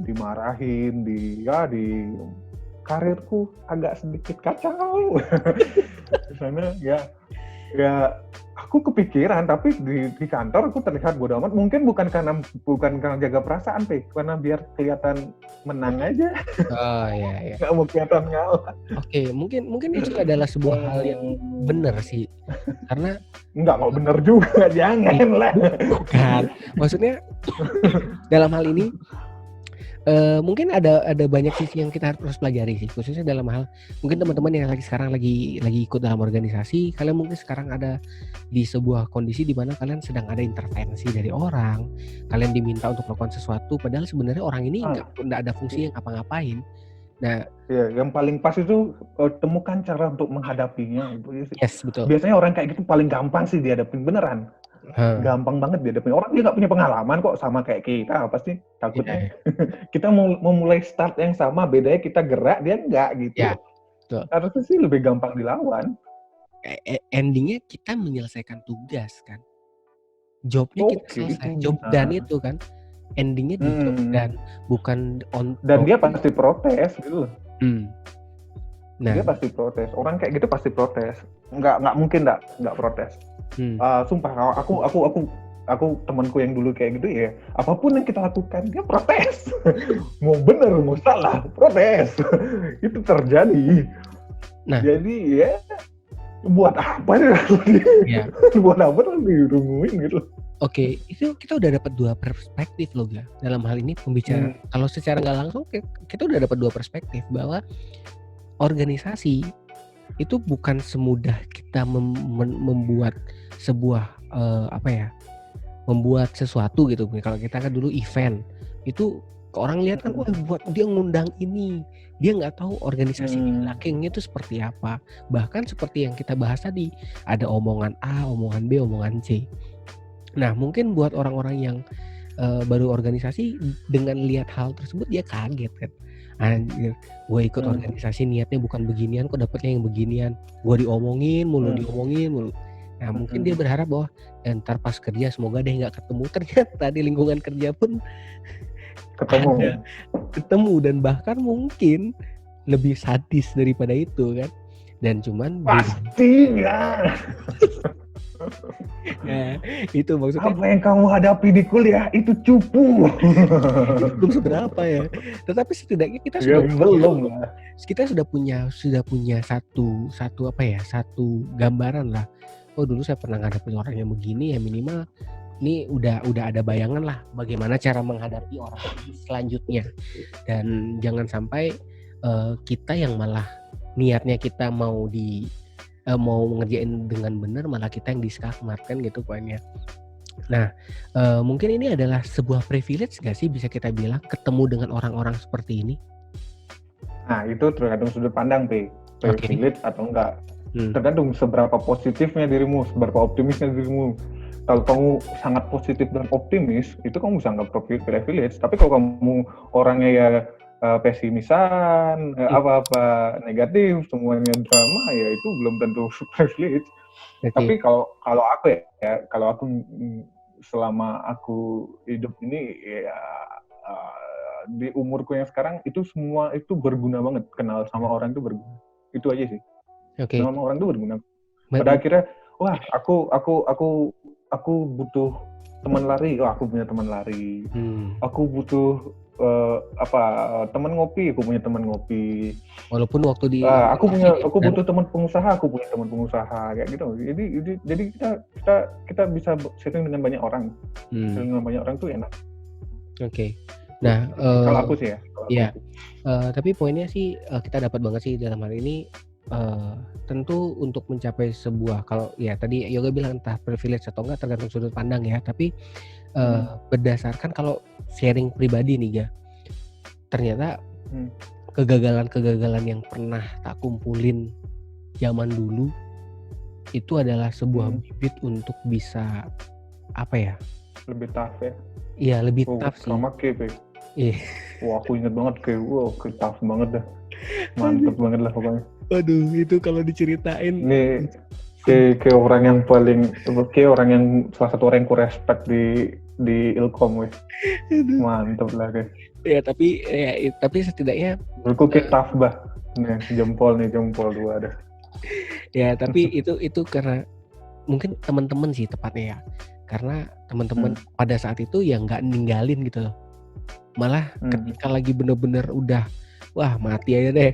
dimarahin, di karirku agak sedikit kacau. Di sana ya aku kepikiran, tapi di kantor aku terlihat bodoh amat. Mungkin bukan karena jaga perasaan, karena biar kelihatan menang aja. Oh iya. Nggak mau kelihatan ngalah. Oke, mungkin itu adalah sebuah hal yang benar sih. Karena nggak mau benar juga, jangan lah. Bukan. Maksudnya dalam hal ini mungkin ada banyak sisi yang kita harus pelajari sih, khususnya dalam hal mungkin teman-teman yang sekarang lagi ikut dalam organisasi, kalian mungkin sekarang ada di sebuah kondisi di mana kalian sedang ada intervensi dari orang, kalian diminta untuk melakukan sesuatu padahal sebenarnya orang ini nggak ada fungsi yang apa-ngapain. Nah, ya, yang paling pas itu temukan cara untuk menghadapinya. Yes, betul. Biasanya orang kayak gitu paling gampang sih dihadapin beneran. Gampang banget dihadapin. Orang dia nggak punya pengalaman kok sama kayak kita, pasti takutnya kita mau mulai start yang sama, bedanya kita gerak dia enggak gitu. Ya, betul. Harusnya sih lebih gampang dilawan. Endingnya kita menyelesaikan tugas kan, jobnya kita selesai, job done itu kan. Endingnya di job dan bukan on. Dan dia pasti protes gitu loh. Nah, dia pasti protes. Orang kayak gitu pasti protes. Nggak mungkin nggak protes. Sumpah, aku temanku yang dulu kayak gitu ya. Apapun yang kita lakukan dia protes. Mau benar mau salah protes. Itu terjadi. Nah, jadi ya buat apa ya? Buat apa dirumuin gitu. Oke, itu kita udah dapat dua perspektif loh, Ga. Dalam hal ini pembicaraan. Kalau secara nggak langsung kita udah dapat dua perspektif bahwa organisasi itu bukan semudah kita membuat sebuah membuat sesuatu gitu. Kalau kita kan dulu event itu orang lihat kan, wah buat dia ngundang ini, dia nggak tahu organisasi di belakangnya itu seperti apa. Bahkan seperti yang kita bahas tadi, ada omongan A, omongan B, omongan C. Nah, mungkin buat orang-orang yang baru organisasi, dengan lihat hal tersebut dia kaget kan. Anjir, gue ikut organisasi niatnya bukan beginian, kok dapetnya yang beginian. Gue diomongin mulu. Nah, mungkin dia berharap bahwa ntar pas kerja semoga deh nggak ketemu. Ternyata di lingkungan kerja pun ketemu dan bahkan mungkin lebih sadis daripada itu kan. Dan cuman pastinya. Nah, itu maksudnya apa yang kamu hadapi di kuliah itu cupu. Belum seberapa ya. Tetapi setidaknya kita sudah punya satu gambaran lah. Oh, dulu saya pernah ngadepin orang yang begini, ya minimal ini udah ada bayangan lah bagaimana cara menghadapi orang selanjutnya. Dan jangan sampai kita yang malah niatnya kita mau ngerjain dengan benar, malah kita yang diskakmat kan gitu poinnya. Nah, mungkin ini adalah sebuah privilege nggak sih bisa kita bilang ketemu dengan orang-orang seperti ini? Nah, itu tergantung sudut pandang, Oke. privilege atau enggak. Hmm. Tergantung seberapa positifnya dirimu, seberapa optimisnya dirimu. Kalau kamu sangat positif dan optimis, itu kamu bisa anggap privilege. Tapi kalau kamu orangnya ya pesimisan, apa-apa negatif, semuanya drama, ya itu belum tentu privilege. Oke. Tapi kalau aku kalau aku selama aku hidup ini ya di umurku yang sekarang itu semua itu berguna banget. Kenal sama orang itu berguna. Itu aja sih. Oke. Kenal sama orang itu berguna. Pada akhirnya, wah aku butuh teman lari. Wah, aku punya teman lari. Aku butuh teman ngopi. Aku punya teman ngopi. Walaupun waktu di aku butuh teman pengusaha. Aku punya teman pengusaha kayak gitu. Jadi kita bisa sharing dengan banyak orang. Sharing dengan banyak orang tuh enak. Oke. Nah, kalau aku sih ya. Iya. Tapi poinnya sih kita dapat banget sih dalam hal ini. Tentu untuk mencapai sebuah, kalau ya tadi Yoga bilang entah privilege atau enggak tergantung sudut pandang ya, tapi berdasarkan kalau sharing pribadi nih ya, ternyata kegagalan-kegagalan yang pernah tak kumpulin zaman dulu itu adalah sebuah bibit untuk bisa apa ya, lebih tough ya. Iya, lebih tough sih sama iya. Wah, aku inget banget tough banget dah, mantep banget lah pokoknya. Aduh, itu kalau diceritain ini kayak orang yang salah satu orang yang ku respect di Ilkom weh. Mantep lah kayak. Ya tapi setidaknya menurutku kayak tough bah. Nih jempol 2 ada. Ya tapi itu karena mungkin teman-teman sih tepatnya ya. Karena teman-teman pada saat itu ya nggak ninggalin gitu loh. Malah ketika lagi bener-bener udah wah mati aja deh,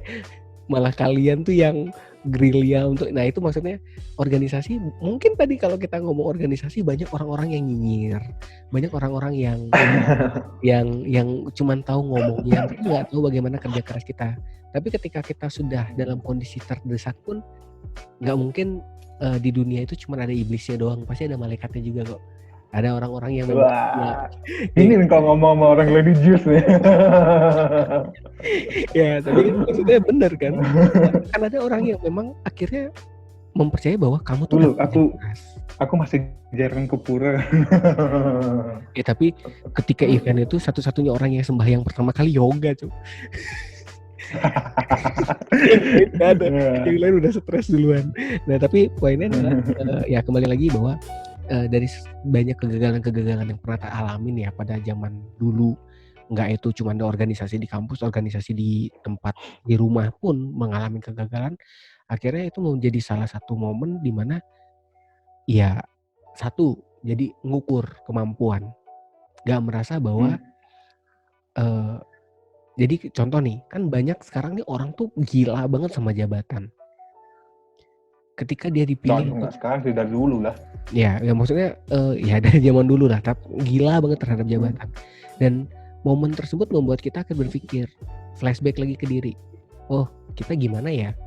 malah kalian tuh yang gerilya untuk, nah itu maksudnya organisasi. Mungkin tadi kalau kita ngomong organisasi banyak orang-orang yang nyinyir, banyak orang-orang yang cuman tahu ngomongnya tapi nggak tahu bagaimana kerja keras kita. Tapi ketika kita sudah dalam kondisi terdesak pun nggak mungkin di dunia itu cuma ada iblisnya doang, pasti ada malaikatnya juga kok. Ada orang-orang yang memang ini kalau ngomong sama orang religius nih. Ya tapi maksudnya benar kan ada orang yang memang akhirnya mempercayai bahwa kamu tuh dulu aku masih jarang ke pura. Ya tapi ketika event itu satu-satunya orang yang sembahyang pertama kali Yoga cuy. Gak ada, yang lain udah stres duluan. Nah tapi poinnya adalah ya kembali lagi bahwa dari banyak kegagalan-kegagalan yang pernah tak alamin ya pada zaman dulu, nggak itu cuma di organisasi di kampus, organisasi di tempat di rumah pun mengalami kegagalan. Akhirnya itu menjadi salah satu momen di mana ya satu jadi ngukur kemampuan, nggak merasa bahwa jadi contoh nih kan banyak sekarang nih orang tuh gila banget sama jabatan. Ketika dia dipilih nggak sekarang sih, dari dulu lah. Ya maksudnya ya dari zaman dulu lah, tapi gila banget terhadap jabatan. Dan momen tersebut membuat kita akan berpikir, flashback lagi ke diri. Oh, kita gimana ya?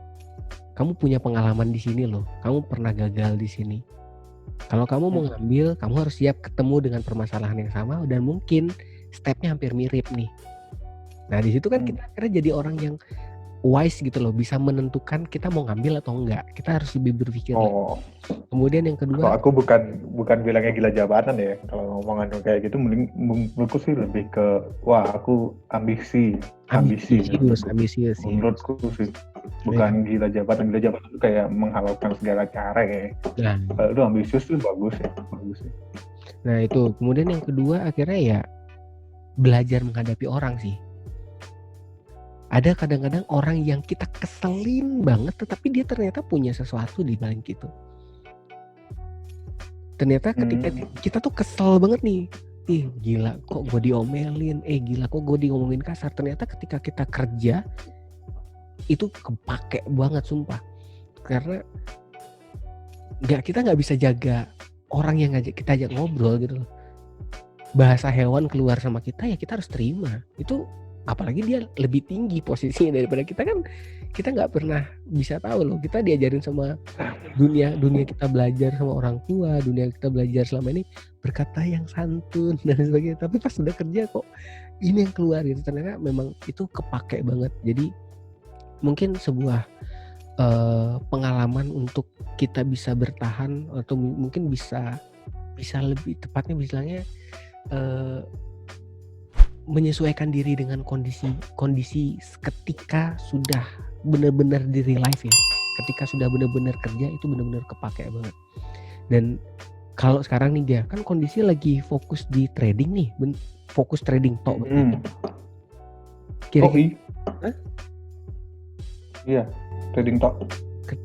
Kamu punya pengalaman di sini loh. Kamu pernah gagal di sini. Kalau kamu mau ngambil, kamu harus siap ketemu dengan permasalahan yang sama dan mungkin stepnya hampir mirip nih. Nah, di situ kan kita akhirnya jadi orang yang wise gitu loh, bisa menentukan kita mau ngambil atau enggak. Kita harus lebih berpikir. Kemudian yang kedua, kalau aku bukan bilangnya gila jabatan ya. Kalau ngomongan kayak gitu, menurutku sih lebih ke aku ambisius sih. Menurutku sih bukan gila jabatan. Gila jabatan itu kayak menghalalkan segala cara ya. Nah, kalau itu ambisius tuh bagus ya. Nah itu, kemudian yang kedua akhirnya ya belajar menghadapi orang sih. Ada kadang-kadang orang yang kita keselin banget, tetapi dia ternyata punya sesuatu di balik itu. Ternyata ketika kita tuh kesel banget nih, gila kok gue diomelin, gila kok gue ngomongin kasar. Ternyata ketika kita kerja, itu kepake banget sumpah. Karena kita nggak bisa jaga orang yang kita ajak ngobrol gitu loh. Bahasa hewan keluar sama kita ya kita harus terima. Itu apalagi dia lebih tinggi posisinya daripada kita kan, kita nggak pernah bisa tahu loh. Kita diajarin sama dunia kita belajar sama orang tua, dunia kita belajar selama ini berkata yang santun dan sebagainya. Tapi pas udah kerja kok ini yang keluar gitu. Ternyata memang itu kepake banget. Jadi mungkin sebuah pengalaman untuk kita bisa bertahan atau mungkin bisa lebih tepatnya bilangnya menyesuaikan diri dengan kondisi ketika sudah benar-benar di real life ya. Ketika sudah benar-benar kerja itu benar-benar kepake banget. Dan kalau sekarang nih dia kan kondisi lagi fokus di trading nih, fokus trading tok. Kira-kira iya, trading tok.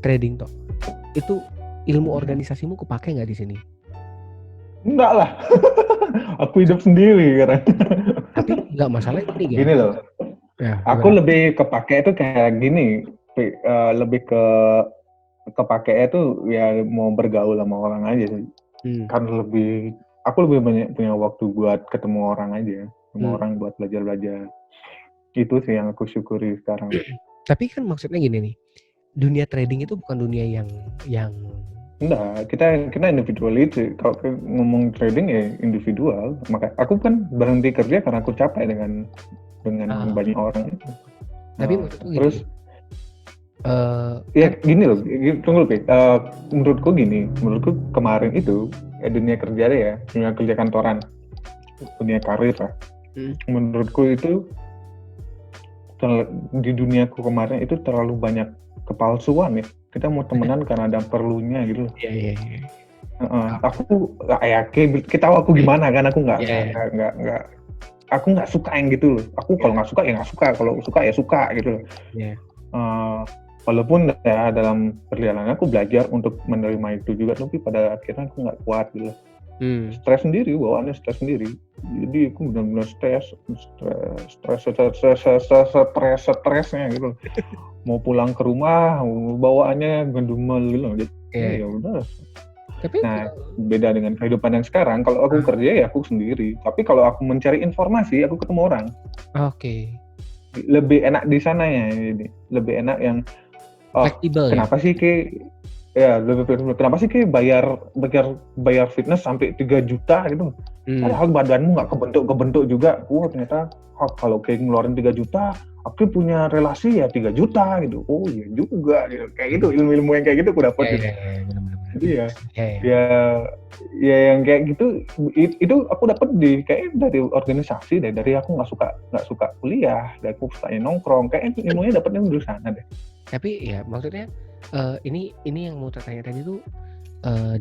Trading tok. Itu ilmu organisasimu kepake nggak di sini? Enggak lah. Aku hidup sendiri sekarang. Tapi nggak masalah ini gini loh. Ya, aku lebih kepake itu kayak gini, lebih kepake itu ya mau bergaul sama orang aja sih. Karena aku lebih banyak punya waktu buat ketemu orang aja, sama orang buat belajar. Itu sih yang aku syukuri sekarang. Tapi kan maksudnya gini nih, dunia trading itu bukan dunia yang enggak, kita individual itu. Kalau ngomong trading ya individual. Maka aku kan berhenti kerja karena aku capek dengan banyak orang itu. Tapi maksudku gini. Terus ya gini loh, tunggu loh, menurutku kemarin itu dunia kerja deh ya, dunia kerja kantoran, dunia karir lah. Menurutku itu di duniaku kemarin itu terlalu banyak kepalsuan ya. Kita mau temenan karena ada perlunya gitu. Iya. Aku kita tahu aku gimana kan, aku nggak aku nggak suka yang gitu loh. Aku kalau nggak suka ya nggak suka, kalau suka ya suka gitu loh. Walaupun ya dalam perjalanan aku belajar untuk menerima itu juga, tapi pada akhirnya aku nggak kuat gitu. Stres sendiri, bawaannya stres sendiri. Jadi aku benar-benar stresnya gitu. Mau pulang ke rumah, bawaannya gendumel gitu. Jadi ya udah. Nah, beda dengan kehidupan yang sekarang. Kalau aku kerja ya aku sendiri. Tapi kalau aku mencari informasi, aku ketemu orang. Oke. Lebih enak di sana ya. Lebih enak yang fleksibel. Kenapa sih lebih fleksibel. Kenapa sih bayar fitness sampai 3 juta gitu? Padahal badanmu nggak kebentuk juga. Ternyata kalau kayak ngeluarin 3 juta, aku punya relasi ya 3 juta gitu. Oh iya juga gitu. Kayak gitu, ilmu-ilmu yang kayak gitu aku dapat gitu. Jadi ya yang kayak gitu itu aku dapat dari organisasi deh. Dari aku nggak suka kuliah, dari aku suka nongkrong, kayak ilmunya dapatnya dari sana deh. Tapi ya maksudnya ini yang mau tanya tadi tuh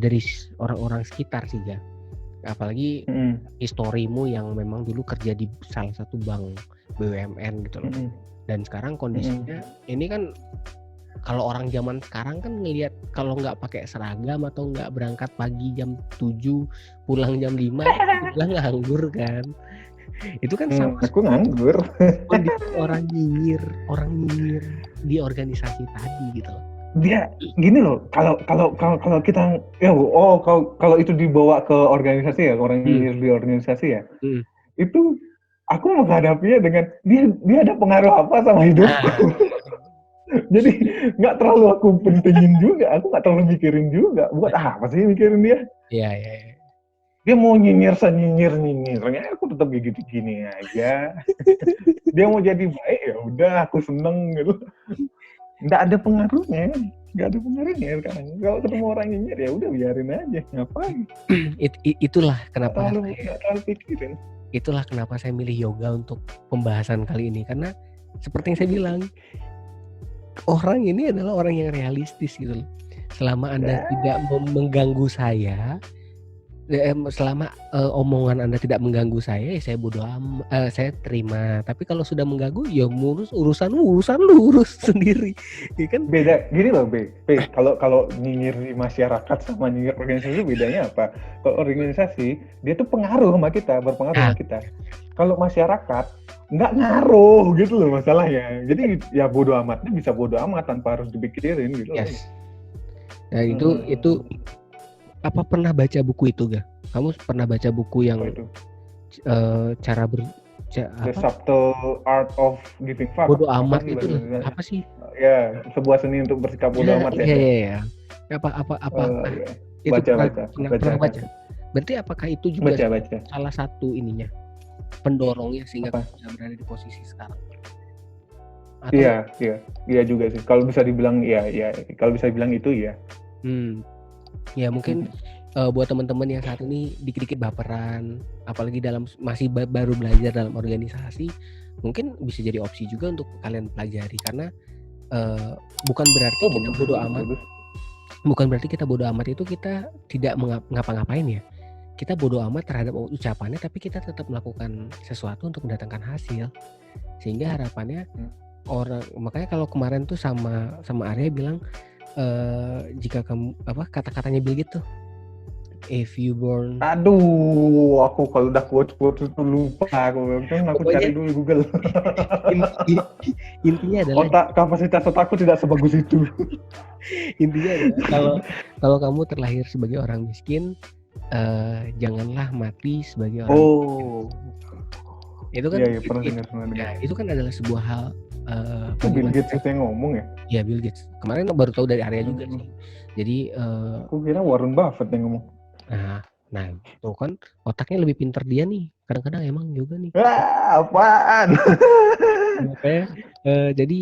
dari orang-orang sekitar sih ya. Apalagi historimu yang memang dulu kerja di salah satu bank BUMN gitu loh. Dan sekarang kondisinya ini kan kalau orang zaman sekarang kan ngelihat kalau nggak pakai seragam atau nggak berangkat pagi jam 7 pulang jam 5 bilang nganggur kan. Itu kan sama. Aku nganggur. orang nyinyir di organisasi tadi gitu loh. Dia gini loh, kalau kita kalau itu dibawa ke organisasi ya, orang nyinyir di organisasi ya. Itu aku menghadapinya dengan dia ada pengaruh apa sama hidupku. Jadi nggak terlalu aku pentingin juga, aku nggak terlalu mikirin juga. Buat apa sih mikirin dia? Iya. Dia mau nyinyirnya, aku tetap gini aja. Dia mau jadi baik ya udah, aku seneng gitu. Nggak ada pengaruhnya sekarang. Kalau ketemu orang nyinyir ya udah biarin aja, ngapain? Itulah kenapa nggak terlalu pikirin. Itulah kenapa saya milih yoga untuk pembahasan kali ini, karena seperti yang saya bilang, orang ini adalah orang yang realistis gitu loh. Selama Anda tidak mengganggu saya, selama omongan Anda tidak mengganggu saya, ya saya bodo amat, saya terima. Tapi kalau sudah mengganggu, ya urusan lu urus sendiri. Ya kan beda gini loh, kalau nyinyir di masyarakat sama nyinyir organisasi bedanya apa? Kalau organisasi dia tuh berpengaruh sama kita. Kalau masyarakat nggak ngaruh gitu loh masalahnya. Jadi ya bodo amatnya bisa bodo amat tanpa harus dipikirin gitu. Yes. Nah itu apa pernah baca buku itu gak? Kamu pernah baca buku yang The Subtle Art of Giving Fuck? Bodo amat itu apa sih? ya sebuah seni untuk bersikap bodo amat ya. Iya. Apa Iya. itu Baca. pernah baca. Berarti apakah itu juga Baca. salah satu ininya pendorongnya sehingga Apa? kamu bisa berada di posisi sekarang? Atau Iya juga sih. Kalau bisa dibilang kalau bisa dibilang itu ya. Ya mungkin buat teman-teman yang saat ini dikit-dikit baperan, apalagi masih baru belajar dalam organisasi, mungkin bisa jadi opsi juga untuk kalian pelajari karena bukan berarti kita bodo amat. Bukan berarti kita bodo amat itu kita tidak ngapa-ngapain ya. Kita bodo amat terhadap ucapannya, tapi kita tetap melakukan sesuatu untuk mendatangkan hasil. Sehingga harapannya makanya kalau kemarin tuh sama Arya bilang jika kamu kata-katanya Bill Gates tuh, if you born. Aduh, aku kalau udah quote itu lupa aku cari dulu Google. Intinya adalah kapasitas otakku tidak sebagus itu. Intinya adalah kalau kamu terlahir sebagai orang miskin, janganlah mati sebagai orang miskin. Itu kan itu kan adalah sebuah hal Bill Gates itu yang ngomong ya? Iya, Bill Gates. Kemarin baru tahu dari Arya juga sih. Jadi aku kira Warren Buffett yang ngomong. Nah, tuh kan otaknya lebih pintar dia nih. Kadang-kadang emang juga nih. Apaan? Makanya jadi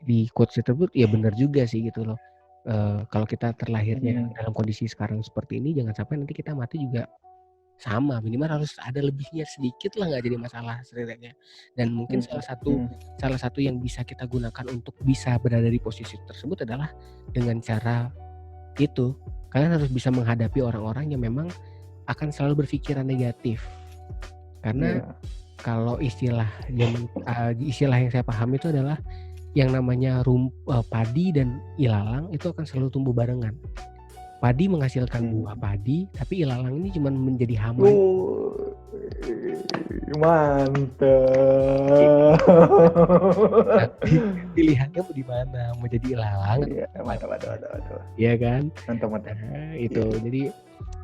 di quotes tersebut ya benar juga sih gitu loh. Kalau kita terlahirnya dalam kondisi sekarang seperti ini, jangan sampai nanti kita mati juga sama, minimal harus ada lebihnya sedikit lah, nggak jadi masalah setidaknya. Dan mungkin salah satu yang bisa kita gunakan untuk bisa berada di posisi tersebut adalah dengan cara itu. Kalian harus bisa menghadapi orang-orang yang memang akan selalu berpikiran negatif. Karena kalau istilah yang saya paham itu adalah yang namanya padi dan ilalang itu akan selalu tumbuh barengan. Padi menghasilkan buah padi, tapi ilalang ini cuma menjadi hama. Mantap. Pilihannya mau di mana? Mau jadi ilalang? Iya, mantap. Iya kan? Mantap. Itu. Jadi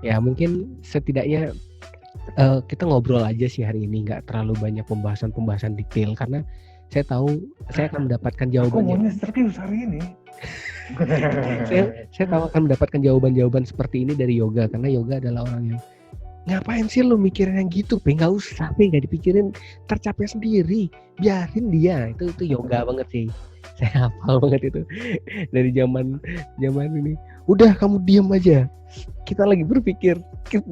ya mungkin setidaknya kita ngobrol aja sih hari ini, nggak terlalu banyak pembahasan detail karena saya tahu saya akan mendapatkan jawabannya. Aku mau serius hari ini. saya tahu akan mendapatkan jawaban-jawaban seperti ini dari Yoga, karena Yoga adalah orang yang ngapain sih lu mikirin yang gitu, nggak usah, nggak dipikirin, tercapai sendiri, biarin dia. Itu Yoga banget sih, saya hafal banget itu dari zaman ini. Udah kamu diam aja, kita lagi berpikir,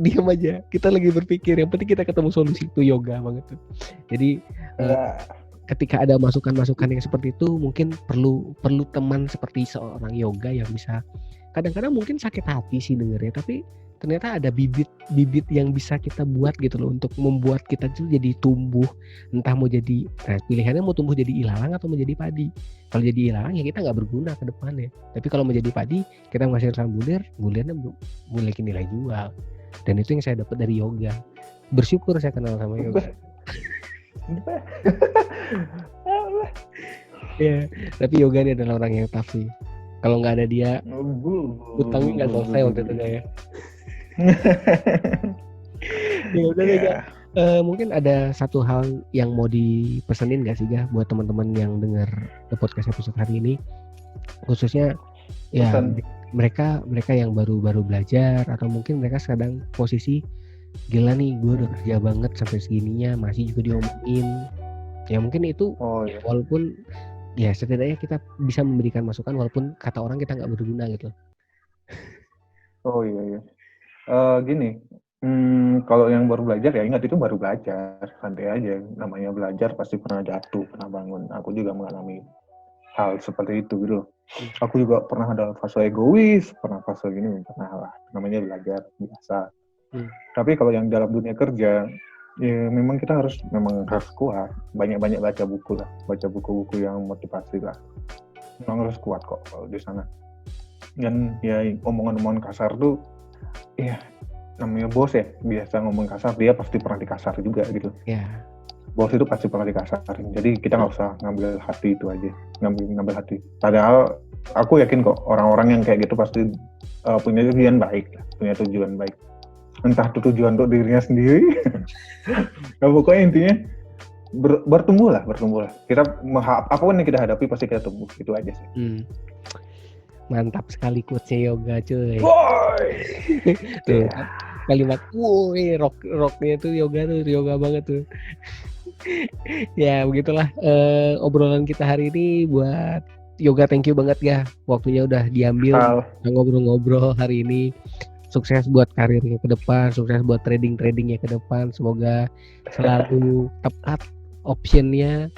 diam aja, kita lagi berpikir, yang penting kita ketemu solusi. Itu Yoga banget tuh. Jadi ketika ada masukan-masukan yang seperti itu, mungkin perlu teman seperti seorang Yoga yang bisa, kadang-kadang mungkin sakit hati sih dengernya, tapi ternyata ada bibit yang bisa kita buat gitu loh, untuk membuat kita tuh jadi tumbuh, entah mau jadi, pilihannya mau tumbuh jadi ilalang atau menjadi padi. Kalau jadi ilalang ya kita nggak berguna ke depannya, tapi kalau menjadi padi kita menghasilkan bulirnya memiliki nilai jual, dan itu yang saya dapat dari Yoga. Bersyukur saya kenal sama Yoga. Ya, tapi Yoga ini adalah orang yang tough sih. Kalau nggak ada dia, utangnya nggak selesai waktu itu ya. Ya udah ya. Mungkin ada satu hal yang mau dipesenin nggak sih Gah buat teman-teman yang dengar podcast episode hari ini, khususnya ya mereka yang baru belajar, atau mungkin mereka sedang posisi gila nih, gue udah kerja banget sampai segininya masih juga diomongin. Ya mungkin itu walaupun ya setidaknya kita bisa memberikan masukan walaupun kata orang kita nggak berguna gitu. Iya. Gini, kalau yang baru belajar ya ingat itu baru belajar, santai aja. Namanya belajar pasti pernah jatuh, pernah bangun. Aku juga mengalami hal seperti itu gitu. Aku juga pernah ada fase egois, pernah fase gini, pernah lah. Namanya belajar biasa. Tapi kalau yang dalam dunia kerja, ya memang kita harus kuat, banyak baca buku lah, baca buku-buku yang motivasi lah. Memang harus kuat kok kalau di sana. Dan ya omongan-omongan kasar tuh, ya namanya bos ya, biasa ngomong kasar, dia pasti pernah dikasar juga gitu. Ya. Bos itu pasti pernah dikasarin, jadi kita nggak usah ngambil hati itu aja, ngambil hati. Padahal aku yakin kok orang-orang yang kayak gitu pasti punya tujuan baik. Entah itu tujuan untuk dirinya sendiri. Nah, pokoknya intinya bertumbuh lah. Kita apapun yang kita hadapi pasti kita tumbuh, itu aja sih. Mantap sekali quotes-nya Yoga cuy. Tuh, kalimat woi rocknya tuh yoga banget tuh. Ya begitulah obrolan kita hari ini. Buat Yoga, thank you banget ya, waktunya udah diambil ngobrol-ngobrol hari ini. Sukses buat karirnya ke depan, sukses buat tradingnya ke depan. Semoga selalu tepat optionnya,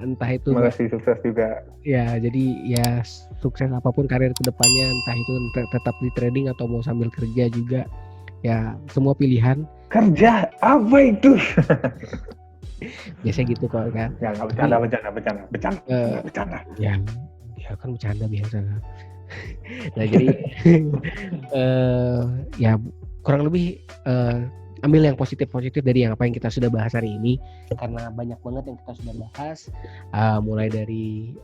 entah itu. Terima kasih, sukses juga. Ya, jadi ya sukses apapun karir ke depannya, entah itu tetap di trading atau mau sambil kerja juga. Ya, semua pilihan. Kerja apa itu? Biasanya gitu kok kan. Ya, bercanda. Ya kan bercanda biasa. Nah jadi ya kurang lebih ambil yang positif dari yang apa yang kita sudah bahas hari ini, karena banyak banget yang kita sudah bahas, mulai dari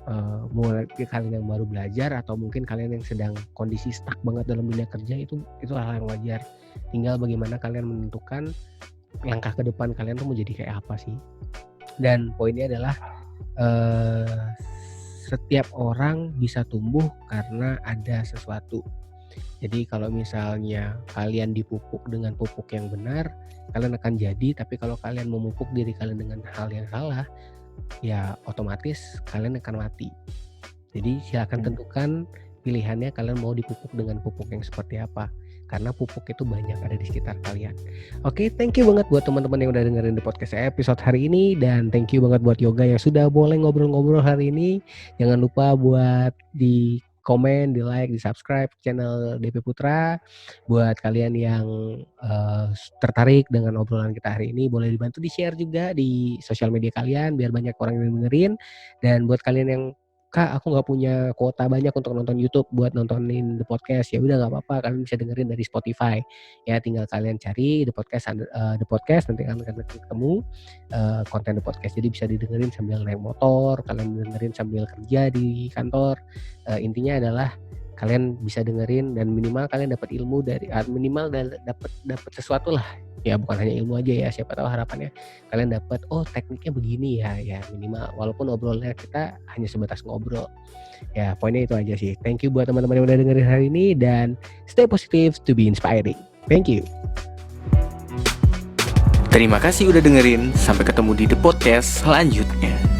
kalian yang baru belajar atau mungkin kalian yang sedang kondisi stuck banget dalam dunia kerja, itu hal yang wajar. Tinggal bagaimana kalian menentukan langkah ke depan kalian tuh mau jadi kayak apa sih. Dan poinnya adalah setiap orang bisa tumbuh karena ada sesuatu. Jadi kalau misalnya kalian dipupuk dengan pupuk yang benar, kalian akan jadi. Tapi kalau kalian memupuk diri kalian dengan hal yang salah, ya otomatis kalian akan mati. Jadi silakan tentukan pilihannya, kalian mau dipupuk dengan pupuk yang seperti apa. Karena pupuk itu banyak ada di sekitar kalian. Oke, thank you banget buat teman-teman yang udah dengerin di podcast episode hari ini. Dan thank you banget buat Yoga yang sudah boleh ngobrol-ngobrol hari ini. Jangan lupa buat di komen, di like, di subscribe channel DP Putra. Buat kalian yang tertarik dengan obrolan kita hari ini, boleh dibantu di share juga di sosial media kalian biar banyak orang yang dengerin. Dan buat kalian yang, Kak, aku nggak punya kuota banyak untuk nonton YouTube buat nontonin The Podcast, ya udah nggak apa-apa, kalian bisa dengerin dari Spotify. Ya tinggal kalian cari The Podcast, nanti kalian akan ketemu konten The Podcast. Jadi bisa didengerin sambil naik motor, kalian dengerin sambil kerja di kantor. Intinya adalah kalian bisa dengerin dan minimal kalian dapat ilmu dari dapat sesuatu lah. Ya bukan hanya ilmu aja ya, siapa tahu harapannya kalian dapat tekniknya begini ya minimal, walaupun obrolannya kita hanya sebatas ngobrol. Ya poinnya itu aja sih. Thank you buat teman-teman yang udah dengerin hari ini, dan stay positive to be inspiring. Thank you. Terima kasih udah dengerin. Sampai ketemu di The Podcast selanjutnya.